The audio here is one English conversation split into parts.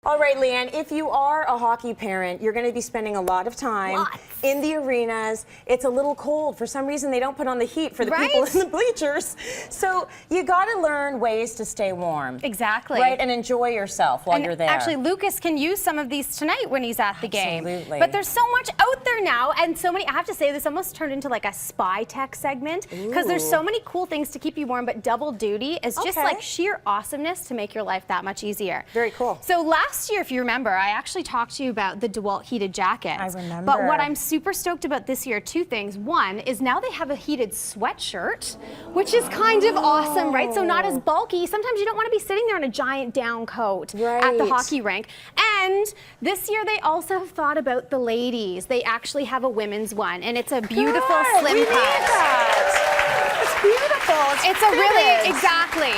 All right, Leigh-Ann, if you are a hockey parent, you're going to be spending a lot of time in the arenas. It's a little cold. For some reason, they don't put on the heat for the people in the bleachers. So you got to learn ways to stay warm. Exactly. Right, and enjoy yourself while you're there. Actually, Lucas can use some of these tonight when he's at the game. Absolutely. But there's so much out there now, and so many, I have to say, this almost turned into like a spy tech segment, because there's so many cool things to keep you warm, but double duty is just like sheer awesomeness to make your life that much easier. Very cool. So last year, if you remember, I actually talked to you about the DeWalt heated jackets. I remember. But what I'm super stoked about this year, two things. One is now they have a heated sweatshirt, which is kind of awesome, right? So not as bulky. Sometimes you don't want to be sitting there in a giant down coat at the hockey rink. And this year they also have thought about the ladies. They actually have a women's one, and it's a beautiful slim cut. It's beautiful. It's a really, exactly.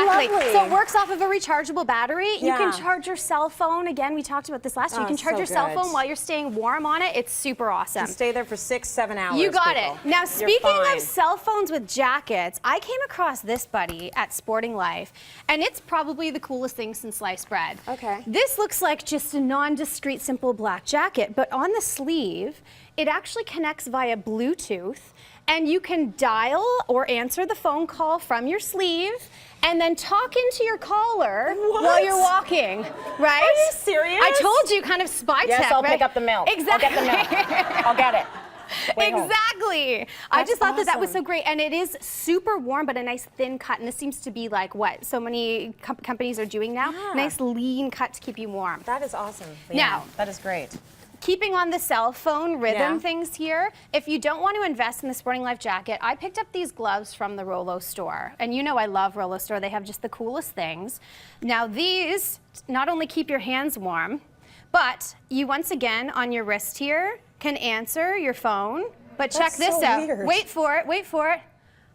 Lovely. So it works off of a rechargeable battery. You can charge your cell phone. Again, we talked about this last year. You can charge your cell phone while you're staying warm on it. It's super awesome. You stay there for 6-7 hours. You got it. Now, speaking of cell phones with jackets, I came across this buddy at Sporting Life, and it's probably the coolest thing since sliced bread. Okay. This looks like just a non-discreet, simple black jacket, but on the sleeve, it actually connects via Bluetooth, and you can dial or answer the phone call from your sleeve and then talk into your collar while you're walking, right? Are you serious? I told you, kind of spy tech, Yes, I'll right? pick up the milk. Exactly. I'll get the milk. I'll get it. Exactly. I just thought that was so great, and it is super warm, but a nice thin cut, and this seems to be like what so many companies are doing now. Nice lean cut to keep you warm. That is awesome. Now, that is great. Keeping on the cell phone rhythm things here, if you don't want to invest in the Sporting Life jacket, I picked up these gloves from the Rollo store. And you know I love Rollo store. They have just the coolest things. Now these not only keep your hands warm, but you once again on your wrist here can answer your phone. But check this out. Weird. Wait for it, wait for it.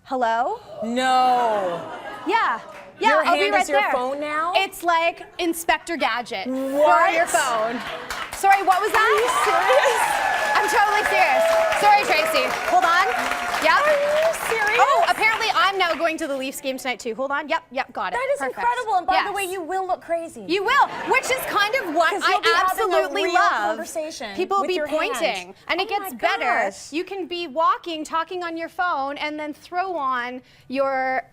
Hello? No. Yeah. Yeah, Your I'll be hand right is your there. phone now? It's like Inspector Gadget for your phone. Sorry, what was that? Are you serious? I'm totally serious. Sorry, Tracy. Hold on. Yep. Are you serious? Oh, apparently I'm now going to the Leafs game tonight too. Hold on. Yep, got it. That is Perfect. incredible. And by the way, you will look crazy. You will, which is kind of what I absolutely love. People will be pointing, and it gets better. You can be walking, talking on your phone, and then throw on your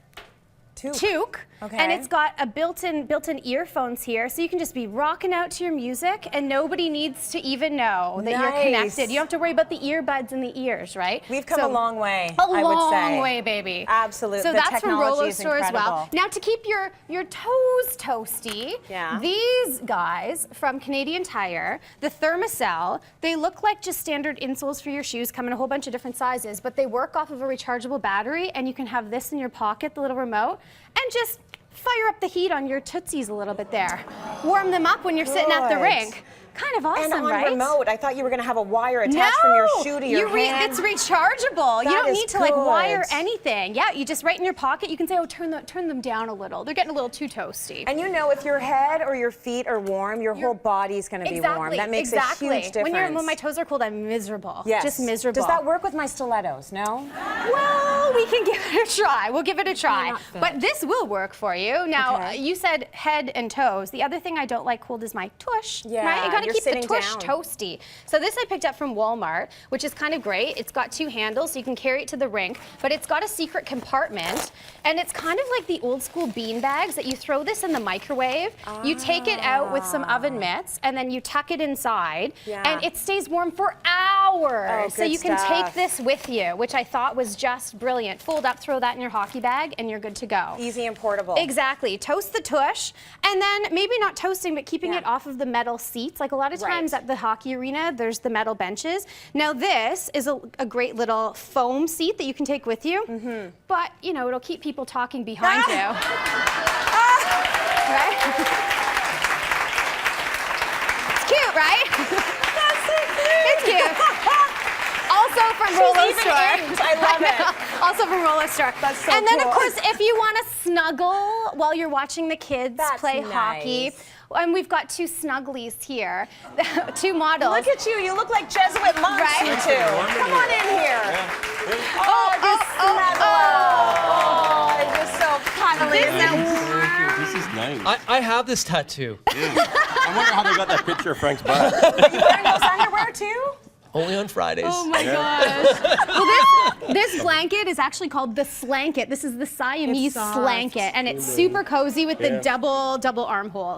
toque. And it's got a built-in earphones here, so you can just be rocking out to your music, and nobody needs to even know that you're connected. You don't have to worry about the earbuds in the ears, right? We've come a long way, I would say. A long way, baby. Absolutely. So that's from Rollo store as well. Now to keep your toes toasty, these guys from Canadian Tire, the Thermacell, they look like just standard insoles for your shoes, come in a whole bunch of different sizes, but they work off of a rechargeable battery, and you can have this in your pocket, the little remote, and just fire up the heat on your tootsies a little bit there. Warm them up when you're sitting at the rink. Kind of awesome, and on right? remote, I thought you were going to have a wire attached from your shoe to your hand. It's rechargeable. You don't need to like wire anything. Yeah, you just right in your pocket. You can say, oh, turn them down a little. They're getting a little too toasty. And you know, if your head or your feet are warm, your whole body's going to be warm. That makes a huge difference. When my toes are cold, I'm miserable. Yes. Just miserable. Does that work with my stilettos? No? Well, we can give it a try. We'll give it a try. But this will work for you. Now, you said head and toes. The other thing I don't like cold is my tush. Right? You got to keep the tush toasty. So this I picked up from Walmart, which is kind of great. It's got two handles, so you can carry it to the rink, but it's got a secret compartment, and it's kind of like the old school bean bags that you throw this in the microwave. You take it out with some oven mitts, and then you tuck it inside, and it stays warm for hours. So you can take this with you, which I thought was just brilliant. Fold up, throw that in your hockey bag, and you're good to go. Easy and portable. Exactly. Toast the tush, and then maybe not toasting, but keeping it off of the metal seats. Like a lot of times at the hockey arena, there's the metal benches. Now this is a great little foam seat that you can take with you, but you know, it'll keep people talking behind you. Right? It's cute, right? That's so cute. It's cute. Also from Rollo store. I love it. Also from Rollo store. That's so And then cool. of course, if you want to snuggle while you're watching the kids play hockey, and we've got two snugglies here, two models. Look at you. You look like Jesuit monks, you two. Come on in here. Oh, you're so cuddly. This is nice. I have this tattoo. I wonder how they got that picture of Frank's butt. Are you wearing those underwear too? Only on Fridays. Oh my gosh. Well, this blanket is actually called the Slanket. This is the Siamese Slanket, and it's super cozy with the double armholes.